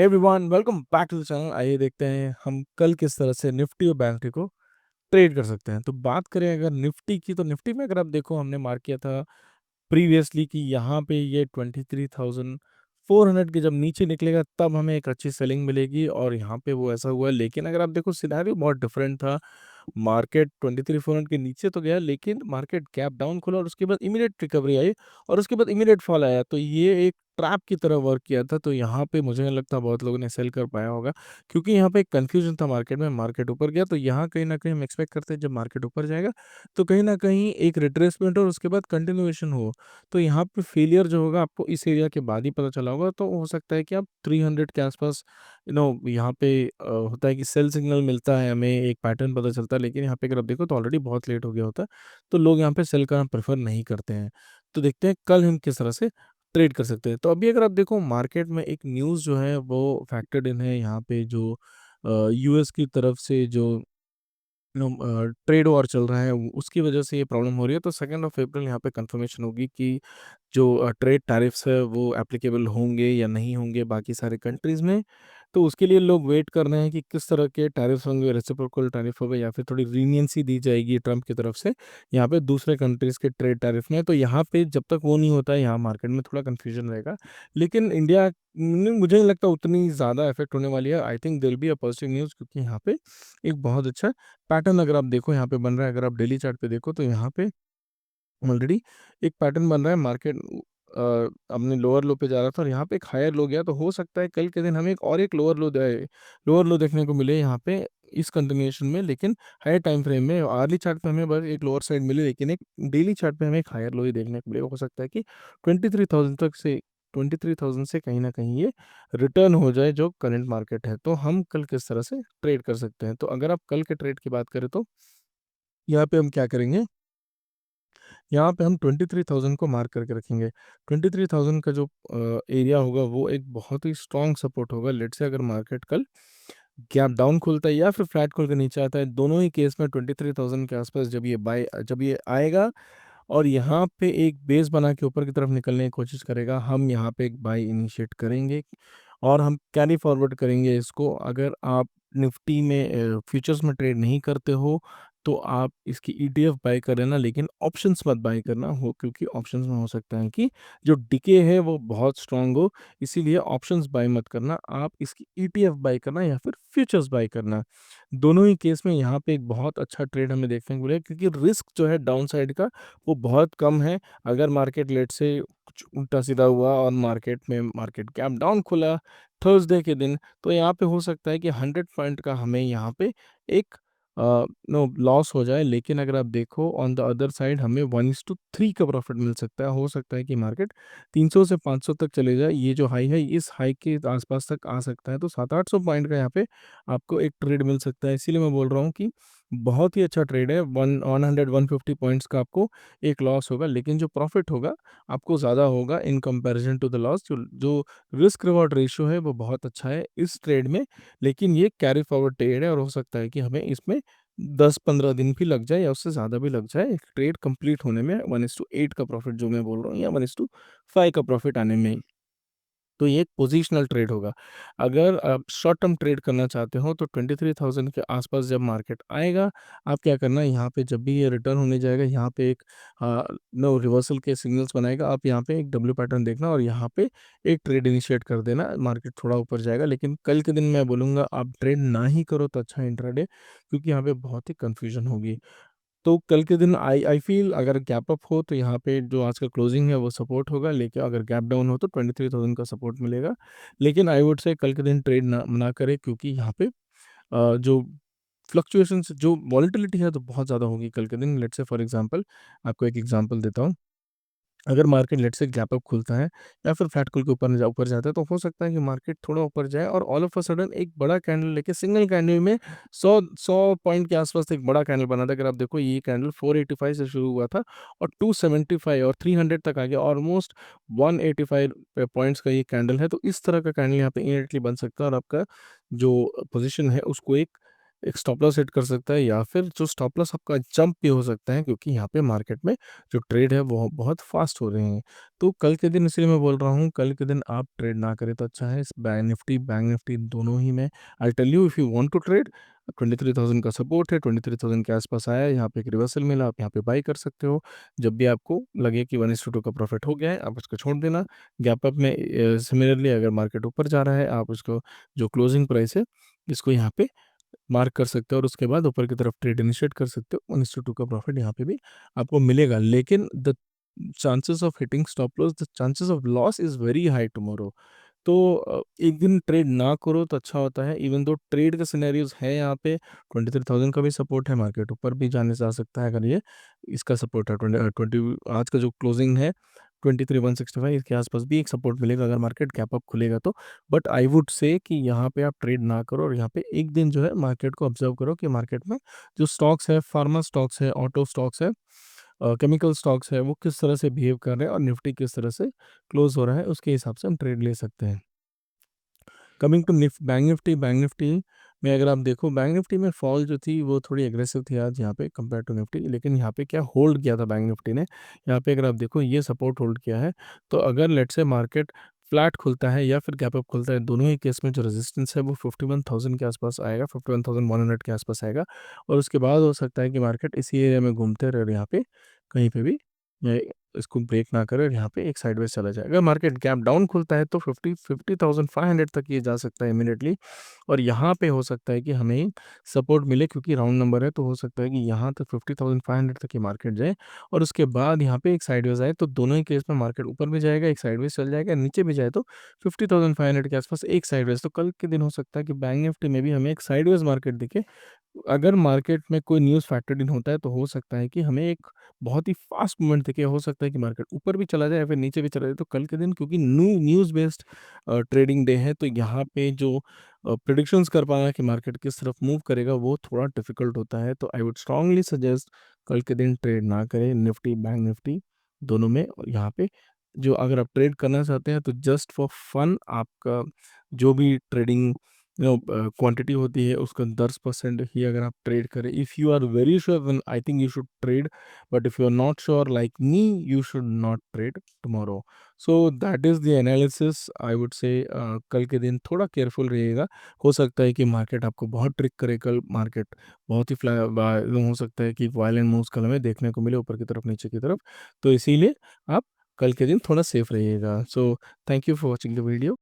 Everyone welcome back to the channel. आइए देखते हैं हम कल किस तरह से निफ्टी और बैंक निफ्टी को ट्रेड कर सकते हैं। तो बात करें अगर निफ्टी की, तो निफ्टी में अगर आप देखो, हमने मार्क किया था प्रीवियसली कि यहाँ पे ये 23,400 के जब नीचे निकलेगा तब हमें एक अच्छी सेलिंग मिलेगी, और यहाँ पे वो ऐसा हुआ। लेकिन अगर आप देखो, सिनेरियो बहुत डिफरेंट था। मार्केट 23,400 के नीचे तो गया, लेकिन मार्केट गैप डाउन खुला और उसके बाद इमीडिएट रिकवरी आई और उसके बाद इमीडिएट फॉल आया। तो ये एक ट्रैप की तरह वर्क किया था। तो यहाँ पे मुझे नहीं लगता बहुत लोगों ने सेल कर पाया होगा, क्योंकि यहाँ पे एक कंफ्यूजन था मार्केट में। मार्केट ऊपर गया तो यहाँ कहीं ना कहीं हम एक्सपेक्ट करते हैं जब मार्केट ऊपर जाएगा तो कहीं ना कहीं एक रिट्रेसमेंट और उसके बाद कंटिन्यूएशन हो। तो यहाँ पे फेलियर जो होगा आपको इस एरिया के बाद ही पता चला होगा। तो हो सकता है कि आप 300 के आसपास यहाँ पे होता है कि सेल सिग्नल मिलता है, हमें एक पैटर्न पता चलता है। लेकिन यहाँ पे अगर आप देखो तो ऑलरेडी बहुत लेट हो गया होता है, तो लोग यहाँ पे सेल करना प्रेफर नहीं करते हैं। तो देखते हैं कल हम किस तरह से ट्रेड कर सकते हैं। तो अभी अगर आप देखो, मार्केट में एक न्यूज़ जो है वो फैक्टर्ड इन है यहाँ पे, जो यूएस की तरफ से जो ट्रेड वॉर चल रहा है, उसकी वजह से ये प्रॉब्लम हो रही है। तो 2 अप्रैल यहाँ पे कंफर्मेशन होगी कि जो ट्रेड टैरिफ्स है वो एप्लीकेबल होंगे या नहीं होंगे बाकी सारे कंट्रीज़ में। तो उसके लिए लोग वेट कर रहे हैं कि किस तरह के टैरिफ्स होंगे, रेसिप्रोकल टैरिफ होगा या फिर थोड़ी लीनियंसी दी जाएगी ट्रम्प की तरफ से यहाँ पे दूसरे कंट्रीज़ के ट्रेड टैरिफ में। तो यहाँ पे जब तक वो नहीं होता है, यहाँ मार्केट में थोड़ा कन्फ्यूजन रहेगा। लेकिन इंडिया मुझे नहीं लगता उतनी ज़्यादा इफेक्ट होने वाली है। आई थिंक दिल बी अ पॉजिटिव न्यूज़, क्योंकि यहाँ पे एक बहुत अच्छा पैटर्न अगर आप देखो यहाँ पे बन रहा है। अगर आप डेली चार्ट पे देखो तो यहाँ पे ऑलरेडी एक पैटर्न बन रहा है। मार्केट अपने लोअर लो पे जा रहा था और यहाँ पे एक हायर लो गया। तो हो सकता है कल के दिन हमें एक और एक लोअर लो देखने को मिले यहाँ पे इस कंटिन्यूएशन में। लेकिन हायर टाइम फ्रेम में आर्ली चार्ट पे हमें बस एक लोअर साइड मिली, लेकिन एक डेली चार्ट पे हमें एक हायर लो ही देखने को मिलेगा। हो सकता है कि 23,000 तक से 23,000 से कहीं ना कहीं ये रिटर्न हो जाए जो करंट मार्केट है। तो हम कल किस तरह से ट्रेड कर सकते हैं, तो अगर आप कल के ट्रेड की बात करें तो यहाँ पे हम क्या करेंगे, यहाँ पे हम 23,000 को मार्क करके रखेंगे। 23,000 का जो एरिया होगा वो एक बहुत ही स्ट्रॉन्ग सपोर्ट होगा। लेट से अगर मार्केट कल गैप डाउन खुलता है या फिर फ्लैट खुल के नीचे आता है, दोनों ही केस में 23,000 के आसपास जब ये आएगा और यहाँ पे एक बेस बना के ऊपर की तरफ निकलने की कोशिश करेगा, हम यहाँ पे एक बाई इनिशिएट करेंगे और हम कैरी फॉरवर्ड करेंगे इसको। अगर आप निफ्टी में फ्यूचर्स में ट्रेड नहीं करते हो तो आप इसकी ईटीएफ बाय कर लेना, लेकिन ऑप्शंस मत बाय करना हो, क्योंकि ऑप्शंस में हो सकता है कि जो डिके है वो बहुत स्ट्रांग हो। इसीलिए ऑप्शंस बाय मत करना, आप इसकी ईटीएफ बाय करना या फिर फ्यूचर्स बाय करना। दोनों ही केस में यहाँ पे एक बहुत अच्छा ट्रेड हमें देखने को मिलेगा, क्योंकि रिस्क जो है डाउन साइड का वो बहुत कम है। अगर मार्केट लेट से कुछ उल्टा सीधा हुआ और मार्केट गैप डाउन खुला थर्सडे के दिन, तो यहाँ पे हो सकता है कि 100 पॉइंट का हमें यहाँ पे एक नो लॉस हो जाए। लेकिन अगर आप देखो ऑन द अदर साइड हमें 1:3 का प्रॉफिट मिल सकता है। हो सकता है कि मार्केट 300 से 500 तक चले जाए। ये जो हाई है इस हाई के आसपास तक आ सकता है, तो 700-800 पॉइंट का यहाँ पे आपको एक ट्रेड मिल सकता है। इसीलिए मैं बोल रहा हूँ कि बहुत ही अच्छा ट्रेड है। 150 पॉइंट्स का आपको एक लॉस होगा, लेकिन जो प्रॉफिट होगा आपको ज़्यादा होगा in comparison to the loss. जो रिस्क रिवॉर्ड रेशियो है वो बहुत अच्छा है इस ट्रेड में। लेकिन ये कैरी फॉरवर्ड ट्रेड है और हो सकता है कि हमें इसमें 10-15 दिन भी लग जाए या उससे ज़्यादा भी लग जाए एक ट्रेड कंप्लीट होने में, 1:8 का प्रॉफिट जो मैं बोल रहा हूँ या 1:5 का प्रॉफिट आने में। तो ये एक पोजिशनल ट्रेड होगा। अगर आप शॉर्ट टर्म ट्रेड करना चाहते हो तो 23,000 के आसपास जब मार्केट आएगा, आप क्या करना है, यहाँ पे जब भी ये रिटर्न होने जाएगा, यहाँ पे एक नो रिवर्सल के सिग्नल्स बनाएगा। आप यहाँ पे एक डब्ल्यू पैटर्न देखना और यहाँ पे एक ट्रेड इनिशिएट कर देना। मार्केट थोड़ा ऊपर जाएगा, लेकिन कल के दिन मैं बोलूँगा आप ट्रेड ना ही करो तो अच्छा है इंट्राडे, क्योंकि यहाँ पे बहुत ही कन्फ्यूजन होगी। तो कल के दिन आई आई फ़ील अगर गैप अप हो तो यहाँ पे जो आज का क्लोजिंग है वो सपोर्ट होगा, लेकिन अगर गैप डाउन हो तो 23,000 का सपोर्ट मिलेगा। लेकिन आई वुड से कल के दिन ट्रेड ना करें, क्योंकि यहाँ पे जो फ्लक्चुएशंस जो वॉलेटिलिटी है तो बहुत ज़्यादा होगी कल के दिन। लेट्स से फॉर एग्जांपल आपको एक एग्जांपल देता हूँ। अगर मार्केट लेट से गैप अप खुलता है या फिर फ्लैट खुल के ऊपर जाता है, तो हो सकता है कि मार्केट थोड़ा ऊपर जाए और ऑल ऑफ अ सडन एक बड़ा कैंडल लेके सिंगल कैंडल में 100 पॉइंट के आसपास एक बड़ा कैंडल बना था। अगर आप देखो ये कैंडल 485 से शुरू हुआ था और 275 और 300 तक आ गया, ऑलमोस्ट 185 पॉइंट्स का ये कैंडल है। तो इस तरह का कैंडल यहाँ पे इमीडिएटली बन सकता है और आपका जो पोजीशन है उसको एक एक स्टॉप लॉस सेट कर सकता है या फिर जो स्टॉप लॉस आपका जंप भी हो सकता है, क्योंकि यहाँ पे मार्केट में जो ट्रेड है वो बहुत फास्ट हो रहे हैं। तो कल के दिन इसलिए मैं बोल रहा हूँ, कल के दिन आप ट्रेड ना करें तो अच्छा है। इस बैंक निफ्टी दोनों ही में I tell you, if you want to trade, 23,000 का सपोर्ट है, 23,000 के आसपास आया है, यहाँ पे एक रिवर्सल मिला, आप यहाँ पे बाई कर सकते हो। जब भी आपको लगे कि 1:2 का प्रॉफिट हो गया है, आप उसको छोड़ देना। गैप अप में सिमिलरली अगर मार्केट ऊपर जा रहा है, आप उसको जो क्लोजिंग प्राइस है इसको यहाँ पे मार्क कर सकते हो और उसके बाद ऊपर की तरफ ट्रेड इनिशिएट कर सकते हो। 1:2 का प्रॉफिट यहाँ पे भी आपको मिलेगा, लेकिन the chances of hitting stop loss, the chances of loss is very high tomorrow. तो एक दिन ट्रेड ना करो तो अच्छा होता है। इवन दो ट्रेड का सिनेरियोज है यहाँ पे, 23,000 का भी सपोर्ट है, मार्केट ऊपर भी जाने से आ सकता है अगर ये इसका सपोर्ट है। 20 आज का जो क्लोजिंग है 23,165 के आसपास भी एक सपोर्ट मिलेगा अगर मार्केट गैप अप खुलेगा तो। बट आई वुड से कि यहाँ पे आप ट्रेड ना करो और यहाँ पे एक दिन जो है मार्केट को ऑब्जर्व करो कि मार्केट में जो स्टॉक्स है, फार्मा स्टॉक्स है, ऑटो स्टॉक्स है, केमिकल स्टॉक्स है, वो किस तरह से बिहेव कर रहे हैं और निफ्टी किस तरह से क्लोज हो रहा है, उसके हिसाब से हम ट्रेड ले सकते हैं। कमिंग टू बैंक निफ्टी में अगर आप देखो, बैंक निफ्टी में फॉल जो थी वो थोड़ी एग्रेसिव थी आज यहाँ पे कंपेयर टू निफ्टी, लेकिन यहाँ पे क्या होल्ड किया था बैंक निफ्टी ने। यहाँ पे अगर आप देखो ये सपोर्ट होल्ड किया है, तो अगर लेट से मार्केट फ्लैट खुलता है या फिर गैप अप खुलता है, दोनों ही केस में जो रेजिस्टेंस है वो 51,000 के आसपास आएगा, 51,100 के आसपास आएगा। और उसके बाद हो सकता है कि मार्केट इसी एरिया में घूमते रहे, यहाँ पे कहीं पे भी इसको ब्रेक ना करे और यहाँ पे एक साइडवेज चला जाए। अगर मार्केट गैप डाउन खुलता है तो 50,500 तक ये जा सकता है इमीडिएटली, और यहाँ पे हो सकता है कि हमें सपोर्ट मिले, क्योंकि राउंड नंबर है, तो हो सकता है कि यहाँ तक 50,500 तक ये मार्केट जाए और उसके बाद यहाँ पे एक साइडवेज आए। तो दोनों ही केस में मार्केट ऊपर भी जाएगा, एक साइडवेज चल जाएगा, नीचे भी जाए तो 50,500 के आसपास एक साइडवेज। तो कल के दिन हो सकता है कि बैंक निफ्टी में भी हमें एक साइडवेज मार्केट दिखे। अगर मार्केट में कोई न्यूज़ फैक्टर्ड इन होता है तो हो सकता है कि हमें एक बहुत ही फास्ट मूवमेंट दिखे, हो सकता है कि मार्केट ऊपर भी चला जाए या फिर नीचे भी चला जाए। तो कल के दिन क्योंकि न्यूज़ बेस्ड ट्रेडिंग डे है, तो यहाँ पे जो प्रिडिक्शंस कर पाना कि मार्केट किस तरफ मूव करेगा वो थोड़ा डिफिकल्ट होता है। तो आई वुड स्ट्रांगली सजेस्ट कल के दिन ट्रेड ना करें निफ्टी बैंक निफ्टी दोनों में। और यहाँ पे जो अगर आप ट्रेड करना चाहते हैं तो जस्ट फॉर फन आपका जो भी ट्रेडिंग क्वांटिटी होती है उसका 10% ही अगर आप ट्रेड करें। If you are very sure then I think you should trade, but if you are not sure like me you should not trade tomorrow. So that is the analysis I would say. कल के दिन थोड़ा careful रहिएगा। हो सकता है कि market आपको बहुत ट्रिक करे, कल मार्केट बहुत ही हो सकता है कि वायलेंट मूव्स कल हमें देखने को मिले ऊपर की तरफ नीचे की तरफ। तो इसीलिए आप कल के दिन थोड़ा सेफ रहिएगा। So thank you for watching the video.